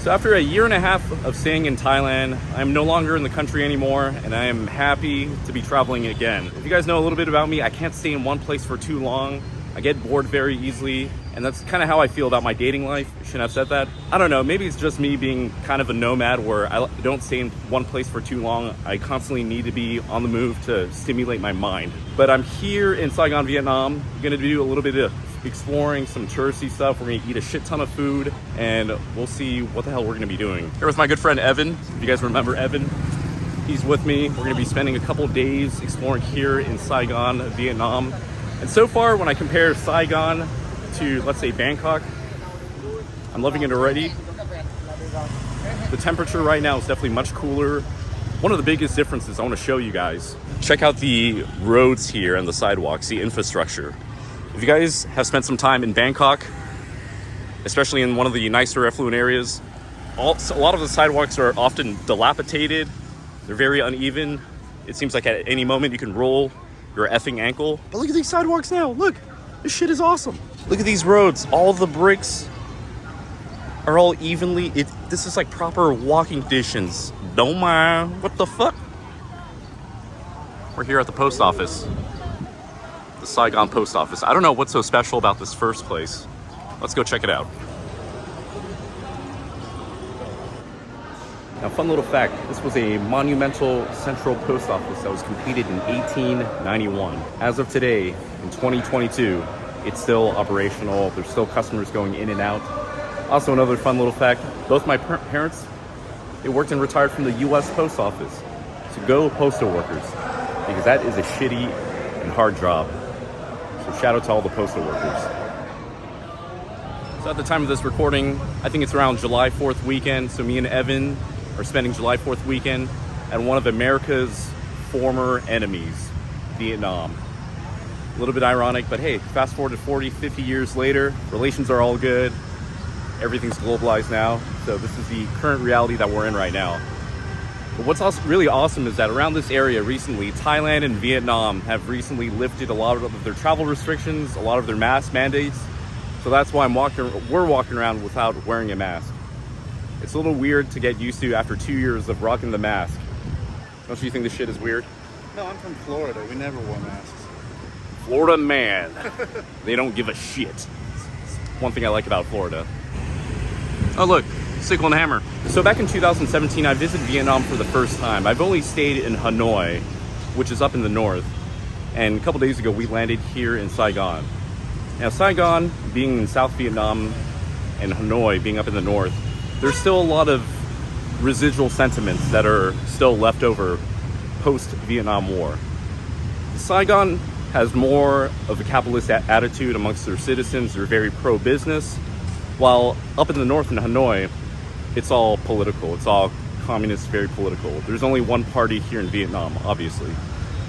So after a year and a half of staying in Thailand, I'm no longer in the country anymore, and I am happy to be traveling again. If you guys know a little bit about me, I can't stay in one place for too long. I get bored very easily, and that's kind of how I feel about my dating life. I shouldn't have said that. I don't know, maybe it's just me being kind of a nomad where I don't stay in one place for too long. I constantly need to be on the move to stimulate my mind. But I'm here in Saigon, Vietnam. I'm gonna do a little bit of exploring some touristy stuff. We're gonna eat a shit ton of food, and we'll see what the hell we're gonna be doing. Here with my good friend Evan. If you guys remember Evan, he's with me. We're gonna be spending a couple days exploring here in Saigon, Vietnam. And so far, when I compare Saigon to, let's say, Bangkok, I'm loving it already. The temperature right now is definitely much cooler. One of the biggest differences I want to show you guys. Check out the roads here and the sidewalks, the infrastructure. If you guys have spent some time in Bangkok, especially in one of the nicer affluent areas, a lot of the sidewalks are often dilapidated. They're very uneven. It seems like at any moment you can roll your effing ankle. But look at these sidewalks now. Look, this shit is awesome. Look at these roads. All the bricks are all evenly. This is like proper walking conditions. Don't mind. What the fuck? We're here at the post office. The Saigon post office. I don't know what's so special about this first place. Let's go check it out. Now, fun little fact, this was a monumental central post office that was completed in 1891. As of today, in 2022, it's still operational. There's still customers going in and out. Also, another fun little fact, both my parents, they worked and retired from the US Post Office. So go postal workers, because that is a shitty and hard job. So shout out to all the postal workers. So at the time of this recording, I think it's around July 4th weekend. So me and Evan are spending July 4th weekend at one of America's former enemies, Vietnam. A little bit ironic, but hey, fast forward to 40, 50 years later, relations are all good. Everything's globalized now. So this is the current reality that we're in right now. But what's also really awesome is that around this area recently, Thailand and Vietnam have recently lifted a lot of their travel restrictions, a lot of their mask mandates. So that's why we're walking around without wearing a mask. It's a little weird to get used to after 2 years of rocking the mask. Don't you think this shit is weird? No, I'm from Florida. We never wore masks. Florida man. They don't give a shit. It's one thing I like about Florida. Oh look, Sickle and Hammer. So back in 2017, I visited Vietnam for the first time. I've only stayed in Hanoi, which is up in the north. And a couple days ago, we landed here in Saigon. Now Saigon, being in South Vietnam, and Hanoi being up in the north, there's still a lot of residual sentiments that are still left over post-Vietnam War. Saigon has more of a capitalist attitude amongst their citizens. They're very pro-business, while up in the north in Hanoi, it's all political. It's all communist, very political. There's only one party here in Vietnam, obviously,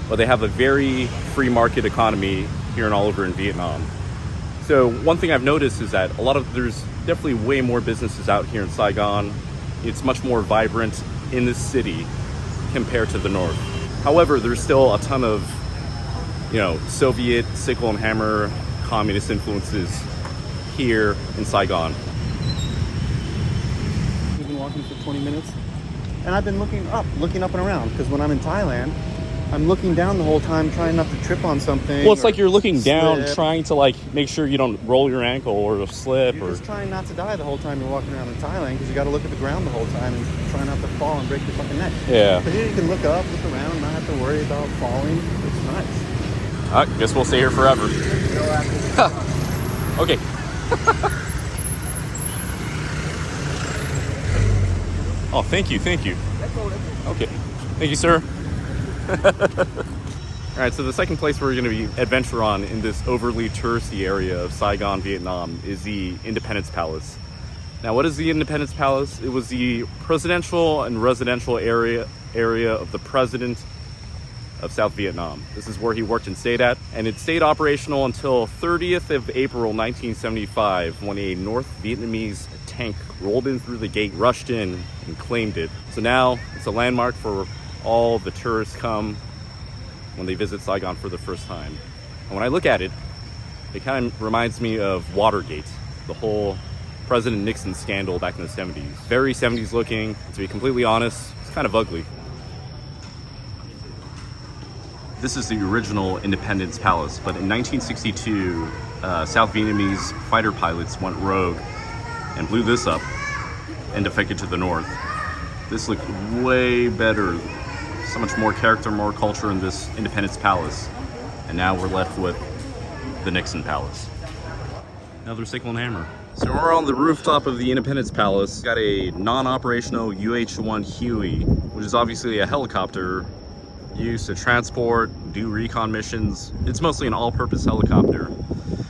but they have a very free market economy here and all over in Vietnam. So one thing I've noticed is that there's definitely way more businesses out here in Saigon. It's much more vibrant in this city compared to the north. However, there's still a ton of, Soviet, sickle and hammer, communist influences here in Saigon. We've been walking for 20 minutes, and I've been looking up and around, because when I'm in Thailand, I'm looking down the whole time, trying not to trip on something. Well, it's like you're looking down, slip. trying to make sure you don't roll your ankle or slip. You're just trying not to die the whole time you're walking around in Thailand, because you got to look at the ground the whole time and try not to fall and break your fucking neck. Yeah. But here you can look up, look around, not have to worry about falling. It's nice. I guess we'll stay here forever. Okay. Oh, thank you. Okay. Thank you, sir. All right, so the second place we're going to be adventure on in this overly touristy area of Saigon, Vietnam, is the Independence Palace. Now, what is the Independence Palace? It was the presidential and residential area of the president of South Vietnam. This is where he worked and stayed at, and it stayed operational until 30th of April 1975, when a North Vietnamese tank rolled in through the gate, rushed in, and claimed it. So now it's a landmark for all the tourists come when they visit Saigon for the first time. And when I look at it, it kind of reminds me of Watergate, the whole President Nixon scandal back in the 70s. Very 70s looking. To be completely honest, it's kind of ugly. This is the original Independence Palace, but in 1962, South Vietnamese fighter pilots went rogue and blew this up and defected to the north. This looked way better. So much more character, more culture in this Independence Palace. And now we're left with the Nixon Palace. Another sickle and hammer. So we're on the rooftop of the Independence Palace. Got a non-operational UH-1 Huey, which is obviously a helicopter used to transport, do recon missions. It's mostly an all-purpose helicopter.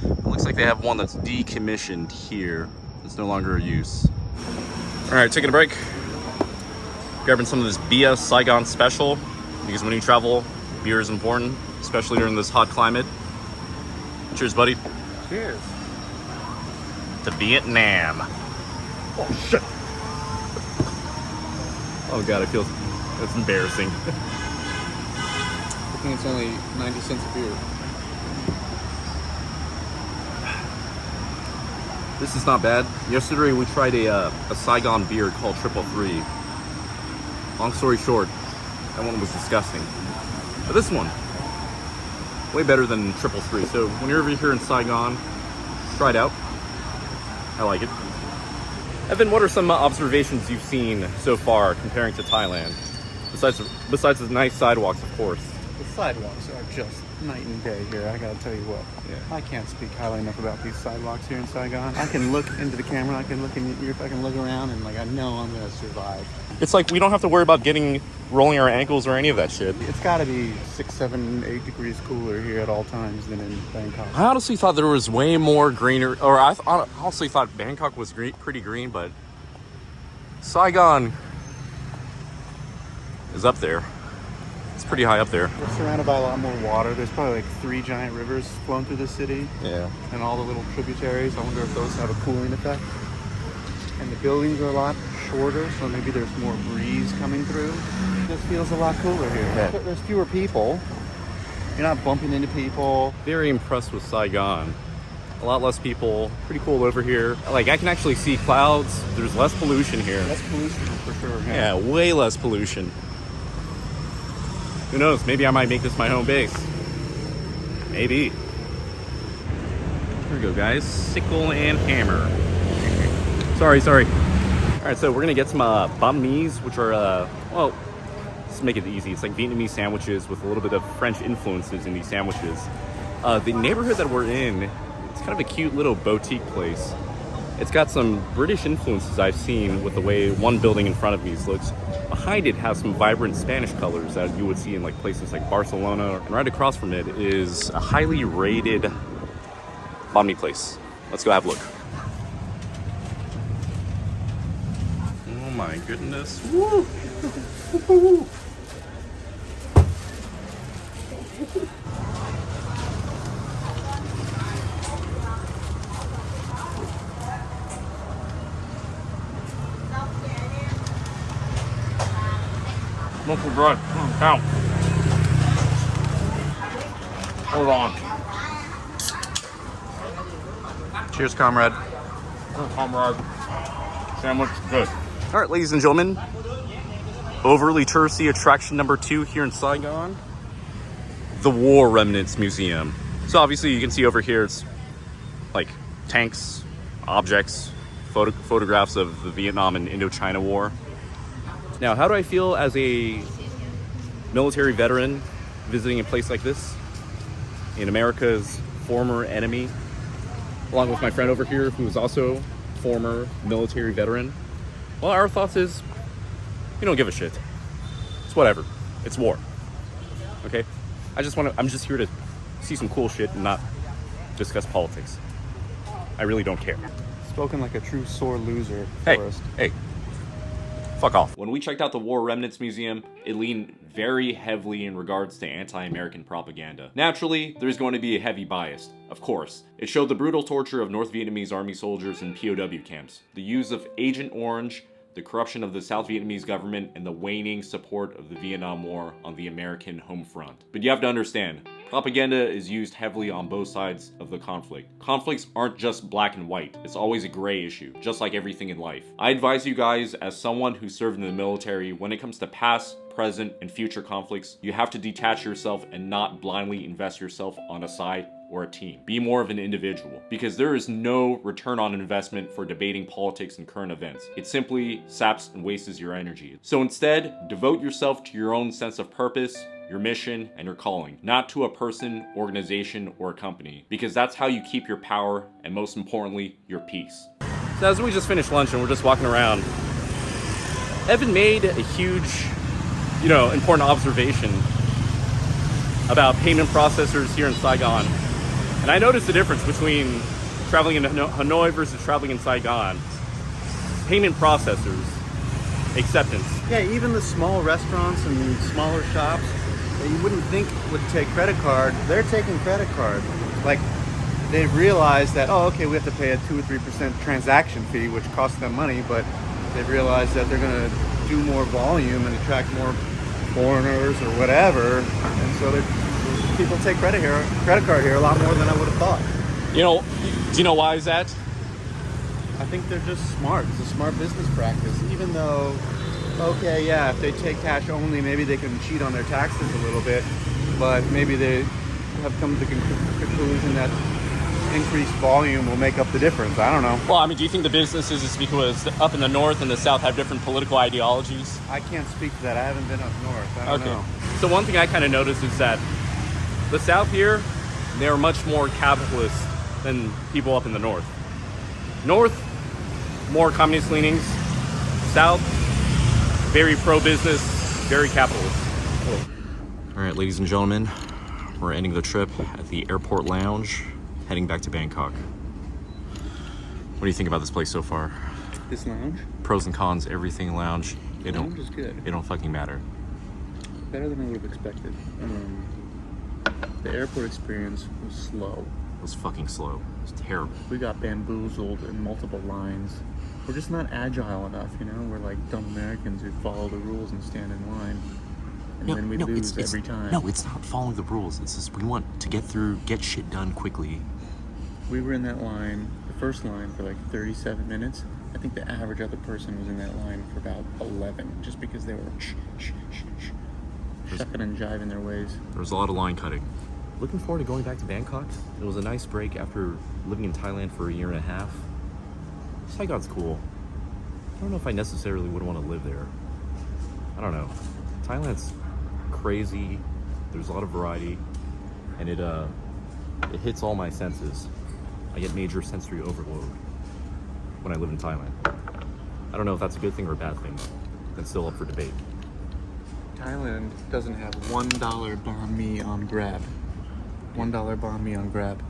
It looks like they have one that's decommissioned here. It's no longer in use. All right, taking a break. Grabbing some of this BS Saigon Special, because when you travel, beer is important, especially during this hot climate. Cheers, buddy. Cheers. To Vietnam. Oh, shit. Oh God, that's embarrassing. I think it's only 90 cents a beer. This is not bad. Yesterday we tried a Saigon beer called 333. Long story short, that one was disgusting. But this one, way better than 333. So when you're over here in Saigon, try it out. I like it. Evan, what are some observations you've seen so far comparing to Thailand? Besides the nice sidewalks, of course. The sidewalks are just night and day here. I gotta tell you what. Yeah. I can't speak highly enough about these sidewalks here in Saigon. I can look into the camera, I can look in your ear, I can look around, and like I know I'm gonna survive. It's like we don't have to worry about rolling our ankles or any of that shit. It's gotta be 6, 7, 8 degrees cooler here at all times than in Bangkok. I honestly thought there was way more greener, or I honestly thought Bangkok was pretty green, but Saigon is up there. It's pretty high up there. We're surrounded by a lot more water. There's probably like 3 giant rivers flowing through the city. Yeah. And all the little tributaries. I wonder if those have a cooling effect. And the buildings are a lot shorter, so maybe there's more breeze coming through. It feels a lot cooler here. Yeah. There's fewer people. You're not bumping into people. Very impressed with Saigon. A lot less people. Pretty cool over here. Like, I can actually see clouds. There's less pollution here. Less pollution for sure. Yeah, way less pollution. Who knows? Maybe I might make this my home base. Maybe. Here we go, guys. Sickle and hammer. Sorry. All right, so we're gonna get some banh mi's, which are, well, let's make it easy. It's like Vietnamese sandwiches with a little bit of French influences in these sandwiches. The neighborhood that we're in, it's kind of a cute little boutique place. It's got some British influences I've seen with the way one building in front of me looks. Behind it has some vibrant Spanish colors that you would see in like places like Barcelona. And right across from it is a highly rated banh mi place. Let's go have a look. Oh my goodness. Woo! Local bread. Count. Hold on. Cheers, comrade. Comrade. Sandwich, good. All right, ladies and gentlemen. Overly touristy attraction number 2 here in Saigon. The War Remnants Museum. So obviously you can see over here, it's like tanks, objects, photographs of the Vietnam and Indochina War. Now, how do I feel as a military veteran visiting a place like this in America's former enemy, along with my friend over here who is also former military veteran? Well, our thoughts is, we don't give a shit. It's whatever. It's war. Okay? I'm just here to see some cool shit and not discuss politics. I really don't care. Spoken like a true sore loser, Hey, Forrest. hey. Fuck off. When we checked out the War Remnants Museum, it leaned very heavily in regards to anti-American propaganda. Naturally, there's going to be a heavy bias, of course. It showed the brutal torture of North Vietnamese army soldiers in POW camps, the use of Agent Orange, the corruption of the South Vietnamese government, and the waning support of the Vietnam War on the American home front. But you have to understand, propaganda is used heavily on both sides of the conflict. Conflicts aren't just black and white, it's always a gray issue, just like everything in life. I advise you guys, as someone who served in the military, when it comes to past, present, and future conflicts, you have to detach yourself and not blindly invest yourself on a side or a team. Be more of an individual, because there is no return on investment for debating politics and current events. It simply saps and wastes your energy. So instead, devote yourself to your own sense of purpose, your mission, and your calling, not to a person, organization, or a company, because that's how you keep your power and, most importantly, your peace. So as we just finished lunch and we're just walking around, Evan made a huge, important observation about payment processors here in Saigon. And I noticed the difference between traveling in Hanoi versus traveling in Saigon. Payment processors, acceptance. Yeah, even the small restaurants and smaller shops that you wouldn't think would take credit card, they're taking credit card. Like, they've realized that, okay, we have to pay a 2 or 3% transaction fee, which costs them money, but they've realized that they're going to do more volume and attract more foreigners or whatever, and so people take credit card here a lot more than I would have thought. Do you know why is that? I think they're just smart. It's a smart business practice. Even though, okay, yeah, if they take cash only, maybe they can cheat on their taxes a little bit, but maybe they have come to the conclusion that increased volume will make up the difference. I don't know. Well, do you think the businesses is because up in the north and the south have different political ideologies? I can't speak to that. I haven't been up north. I don't know. So one thing I kind of noticed is that the south here, they're much more capitalist than people up in the north. North, more communist leanings. South, very pro-business, very capitalist. All right, ladies and gentlemen, we're ending the trip at the airport lounge, heading back to Bangkok. What do you think about this place so far? This lounge? Pros and cons, everything lounge. The lounge is good. It don't fucking matter. Better than I would have expected. The airport experience was slow. It was fucking slow. It was terrible. We got bamboozled in multiple lines. We're just not agile enough, We're like dumb Americans who follow the rules and stand in line. And then we lose every time. No, it's not following the rules. It's just we want to get shit done quickly. We were in that line, the first line, for like 37 minutes. I think the average other person was in that line for about 11, just because they were shucking and jiving their ways. There was a lot of line cutting. Looking forward to going back to Bangkok. It was a nice break after living in Thailand for a year and a half. Saigon's cool. I don't know if I necessarily would want to live there. I don't know. Thailand's crazy. There's a lot of variety, and it hits all my senses. I get major sensory overload when I live in Thailand. I don't know if that's a good thing or a bad thing. That's still up for debate. Thailand doesn't have $1 banh mi on Grab. $1 banh mi on Grab.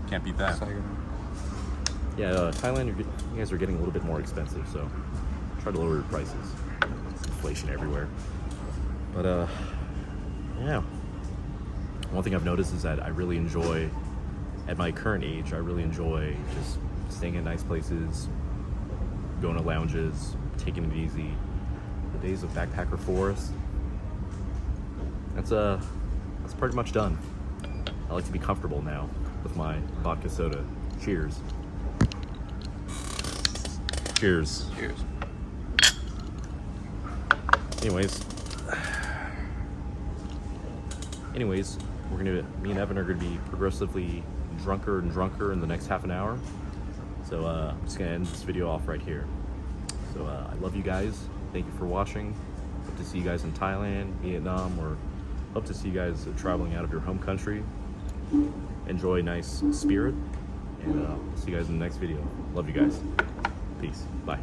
Can't beat that. Saigon. Yeah, Thailand, you guys are getting a little bit more expensive, so try to lower your prices. Inflation everywhere. But, yeah. One thing I've noticed is that I really enjoy, at my current age, I really enjoy just staying in nice places, going to lounges, taking it easy. The days of backpacker Forrest, that's pretty much done. I like to be comfortable now with my vodka soda. Cheers. Cheers. Cheers. Anyways, me and Evan are gonna be progressively drunker and drunker in the next half an hour. So I'm just gonna end this video off right here. So I love you guys. Thank you for watching. Hope to see you guys in Thailand, Vietnam, or hope to see you guys traveling out of your home country. Enjoy nice spirit, and see you guys in the next video. Love you guys. Peace. Bye.